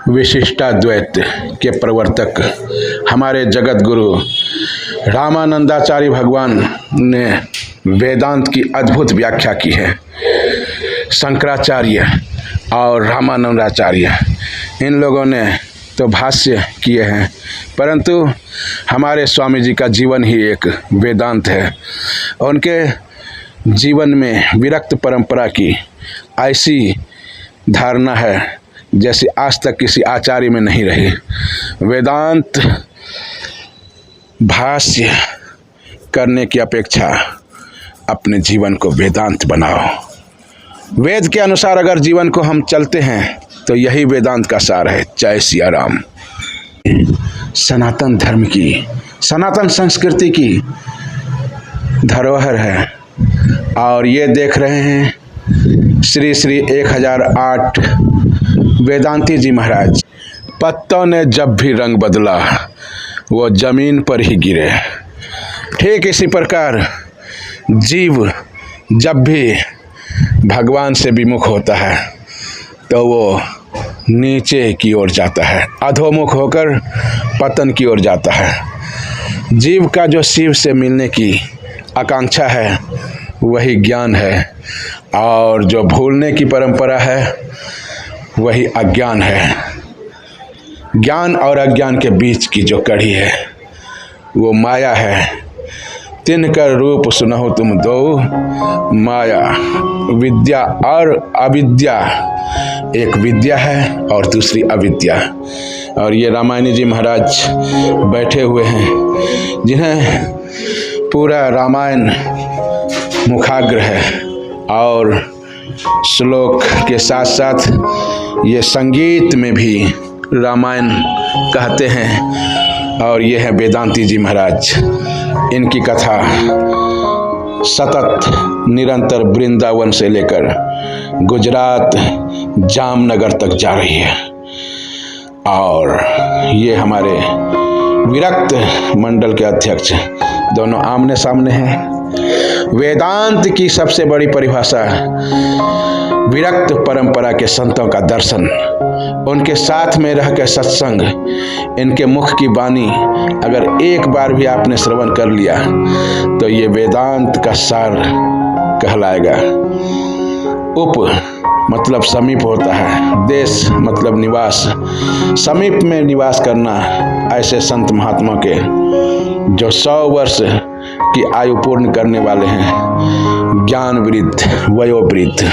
विशिष्टाद्वैत के प्रवर्तक हमारे जगत गुरु रामानंदाचार्य भगवान ने वेदांत की अद्भुत व्याख्या की है। शंकराचार्य और रामानंदाचार्य इन लोगों ने तो भाष्य किए हैं, परंतु हमारे स्वामी जी का जीवन ही एक वेदांत है। उनके जीवन में विरक्त परंपरा की ऐसी धारणा है जैसे आज तक किसी आचार्य में नहीं रही। वेदांत भाष्य करने की अपेक्षा अपने जीवन को वेदांत बनाओ। वेद के अनुसार अगर जीवन को हम चलते हैं तो यही वेदांत का सार है। जय सिया राम। सनातन धर्म की, सनातन संस्कृति की धरोहर है और ये देख रहे हैं श्री श्री 1008 वेदांती जी महाराज। पत्तों ने जब भी रंग बदला वो जमीन पर ही गिरे। ठीक इसी प्रकार जीव जब भी भगवान से विमुख होता है तो वो नीचे की ओर जाता है, अधोमुख होकर पतन की ओर जाता है। जीव का जो शिव से मिलने की आकांक्षा है वही ज्ञान है और जो भूलने की परंपरा है वही अज्ञान है। ज्ञान और अज्ञान के बीच की जो कड़ी है वो माया है। तिनकर रूप सुनहु तुम दो माया। विद्या और अविद्या, एक विद्या है और दूसरी अविद्या। और ये रामायणी जी महाराज बैठे हुए हैं जिन्हें पूरा रामायण मुखाग्र है और श्लोक के साथ साथ ये संगीत में भी रामायण कहते हैं। और ये है वेदांती जी महाराज। इनकी कथा सतत निरंतर वृंदावन से लेकर गुजरात जामनगर तक जा रही है और ये हमारे विरक्त मंडल के अध्यक्ष दोनों आमने सामने हैं। वेदांत की सबसे बड़ी परिभाषा विरक्त परंपरा के संतों का दर्शन, उनके साथ में रह के सत्संग, इनके मुख की वाणी अगर एक बार भी आपने श्रवण कर लिया तो ये वेदांत का सार कहलाएगा। उप मतलब समीप होता है, देश मतलब निवास, समीप में निवास करना ऐसे संत महात्मा के जो 100 वर्ष की आयु पूर्ण करने वाले हैं, ज्ञान वृद्ध वयोवृद्ध।